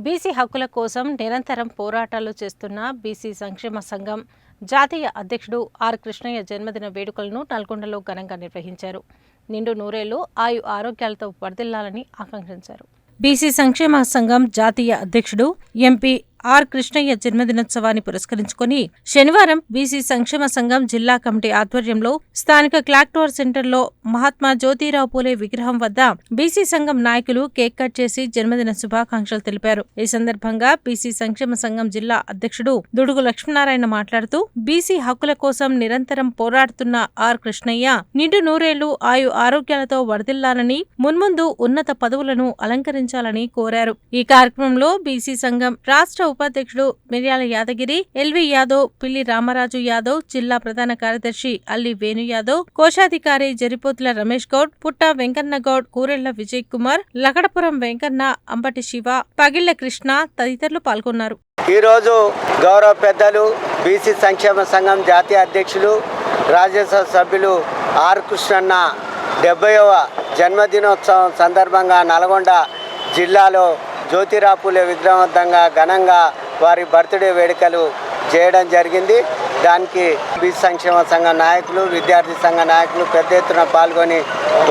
BC హక్కుల కోసం నిరంతరం పోరాటాలు చేస్తున్న బీసీ సంక్షేమ సంఘం జాతీయ అధ్యక్షుడు ఆర్ కృష్ణయ్య జన్మదిన వేడుకలను నల్గొండలో ఘనంగా నిర్వహించారు. నిండు నూరేళ్లు ఆయు ఆరోగ్యాలతో వర్ధిల్లాలని ఆకాంక్షించారు. బీసీ సంక్షేమ సంఘం జాతీయ అధ్యక్షుడు ఎంపీ ఆర్ కృష్ణయ్య జన్మదినోత్సవాన్ని పురస్కరించుకుని శనివారం బీసీ సంక్షేమ సంఘం జిల్లా కమిటీ ఆధ్వర్యంలో స్థానిక క్లాక్ టవర్ సెంటర్లో మహాత్మా జ్యోతిరావు పూలే విగ్రహం వద్ద బీసీ సంఘం నాయకులు కేక్ కట్ చేసి జన్మదిన శుభాకాంక్షలు తెలిపారు. ఈ సందర్భంగా బీసీ సంక్షేమ సంఘం జిల్లా అధ్యక్షుడు దుడుగు లక్ష్మీనారాయణ మాట్లాడుతూ బీసీ హక్కుల కోసం నిరంతరం పోరాడుతున్న ఆర్ కృష్ణయ్య నిండు నూరేళ్లు ఆయు ఆరోగ్యాలతో వర్ధిల్లాలని, మున్ముందు ఉన్నత పదవులను అలంకరించాలని కోరారు. ఈ కార్యక్రమంలో బీసీ సంఘం రాష్ట్ర ఉపాధ్యక్షుడు మిర్యాల యాదగిరి, ఎల్వి యాదవ్, పిల్లి రామరాజు యాదవ్, జిల్లా ప్రధాన కార్యదర్శి అల్లి వేణు యాదవ్, కోశాధికారి జరిపోతుల రమేష్ గౌడ్, పుట్ట వెంకన్న గౌడ్, కూరెళ్ల విజయ్ కుమార్, లకడపురం వెంకన్న, అంబటి శివ, పగిళ్ల కృష్ణ తదితరులు పాల్గొన్నారు. ఈరోజు గౌరవ పెద్దలు బీసీ సంక్షేమ సంఘం జాతీయ అధ్యక్షులు రాజ్యసభ సభ్యులు ఆర్ కృష్ణన్న 70వ జన్మదినోత్సవం సందర్భంగా నల్గొండ జిల్లాలో జ్యోతిరావు పూలే విగ్రహం వద్ద ఘనంగా వారి బర్త్డే వేడుకలు చేయడం జరిగింది. దానికి బీసీ సంక్షేమ సంఘ నాయకులు, విద్యార్థి సంఘ నాయకులు పెద్ద ఎత్తున పాల్గొని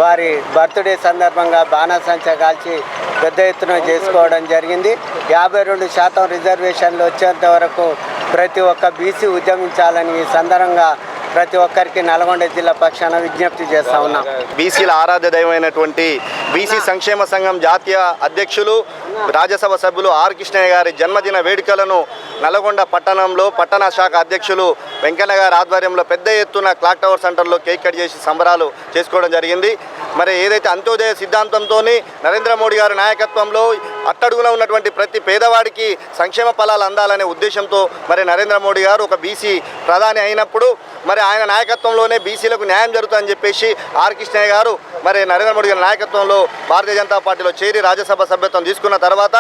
వారి బర్త్డే సందర్భంగా బాణాసంచా కాల్చి పెద్ద ఎత్తున చేసుకోవడం జరిగింది. 52% రిజర్వేషన్లు వచ్చేంత వరకు ప్రతి ఒక్క బీసీ ఉద్యమించాలని ఈ సందర్భంగా ప్రతి ఒక్కరికి నల్గొండ జిల్లా పక్షాన విజ్ఞప్తి చేస్తా ఉన్నాం. బీసీల ఆరాధ్య దైవమైనటువంటి బీసీ సంక్షేమ సంఘం జాతీయ అధ్యక్షులు రాజ్యసభ సభ్యులు ఆర్ కృష్ణయ్య గారి జన్మదిన వేడుకలను నల్గొండ పట్టణంలో పట్టణ శాఖ అధ్యక్షులు వెంకన్న గారి ఆధ్వర్యంలో పెద్ద ఎత్తున క్లాక్ టవర్ సెంటర్లో కేక్ కట్ చేసి సంబరాలు చేసుకోవడం జరిగింది. మరి ఏదైతే అంత్యోదయ సిద్ధాంతంతో నరేంద్ర మోడీ గారి నాయకత్వంలో అట్టడుగున ఉన్నటువంటి ప్రతి పేదవాడికి సంక్షేమ ఫలాలు అందాలనే ఉద్దేశంతో మరి నరేంద్ర మోడీ గారు ఒక బీసీ ప్రధాని అయినప్పుడు మరి ఆయన నాయకత్వంలోనే బీసీలకు న్యాయం జరుగుతుందని చెప్పేసి ఆర్ కృష్ణయ్య గారు మరి నరేంద్ర మోడీ గారి నాయకత్వంలో భారతీయ జనతా పార్టీలో చేరి రాజ్యసభ సభ్యత్వం తీసుకున్న తర్వాత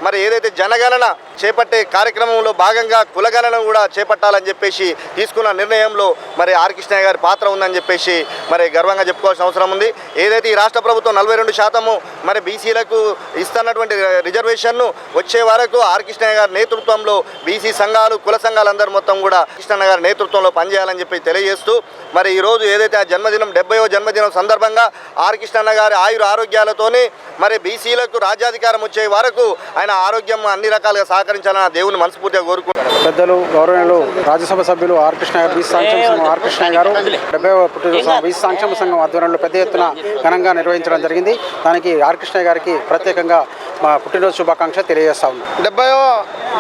మరి ఏదైతే జనగణన చేపట్టే కార్యక్రమంలో భాగంగా కులగణన కూడా చేపట్టాలని చెప్పేసి తీసుకున్న నిర్ణయంలో మరి ఆర్ కృష్ణయ్య గారి పాత్ర ఉందని చెప్పేసి మరి గర్వంగా చెప్పుకోవాల్సిన అవసరం ఉంది. ఏదైతే ఈ రాష్ట్ర ప్రభుత్వం 42% మరి బీసీలకు ఇస్తున్నటువంటి రిజర్వేషన్ను వచ్చే వరకు ఆర్ కృష్ణయ్య గారి నేతృత్వంలో బీసీ సంఘాలు, కుల సంఘాలందరూ మొత్తం కూడా కృష్ణయ్య గారి నేతృత్వంలో పనిచేయాలని చెప్పి తెలియజేస్తూ మరి ఈరోజు ఏదైతే ఆ జన్మదినం 70వ జన్మదినం సందర్భంగా ఆర్ కృష్ణయ్య గారి ఆరోగ్యాలతోని మరి బీసీలకు రాజ్యాధికారం వచ్చే వరకు ఆయన ఆరోగ్యం అన్ని రకాలుగా సహకరించాలని దేవుని మనస్ఫూర్తిగా కోరుకుంటున్నారు. పెద్దలు గౌరవనీయులు రాజ్యసభ సభ్యులు ఆర్ కృష్ణయ్య గారు, బీసీ సంక్షేమ సంఘం ఆర్ కృష్ణయ్య గారు 70వ పుట్టినరోజు బీసీ సంక్షేమ సంఘం ఆధ్వర్యంలో పెద్ద ఎత్తున ఘనంగా నిర్వహించడం జరిగింది. దానికి ఆర్ కృష్ణయ్య గారికి ప్రత్యేకంగా మా పుట్టినరోజు శుభాకాంక్ష తెలియజేస్తా ఉన్నాం. 70వ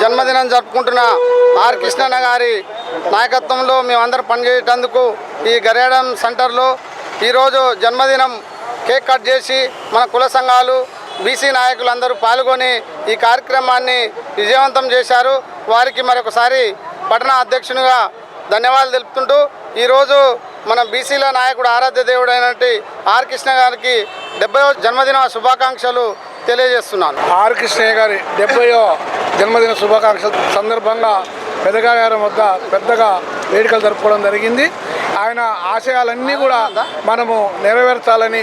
జన్మదినం జరుపుకుంటున్న ఆర్ కృష్ణయ్య గారి నాయకత్వంలో మేమందరం పనిచేసేటందుకు ఈ గరేడం సెంటర్లో ఈరోజు జన్మదినం కేక్ కట్ చేసి మన కుల సంఘాలు, బీసీ నాయకులందరూ పాల్గొని ఈ కార్యక్రమాన్ని విజయవంతం చేశారు. వారికి మరొకసారి పట్టణ అధ్యక్షునిగా ధన్యవాదాలు తెలుపుతుంటూ ఈరోజు మన బీసీల నాయకుడు ఆరాధ్య దేవుడు అయినటువంటి ఆర్ కృష్ణ గారికి 70వ జన్మదిన శుభాకాంక్షలు తెలియజేస్తున్నాను. ఆర్ కృష్ణయ్య గారి 70వ జన్మదిన శుభాకాంక్షల సందర్భంగా పెద్దగారం వద్ద పెద్దగా వేడుకలు జరుపుకోవడం జరిగింది. ఆయన ఆశయాలన్నీ కూడా మనము నెరవేర్చాలని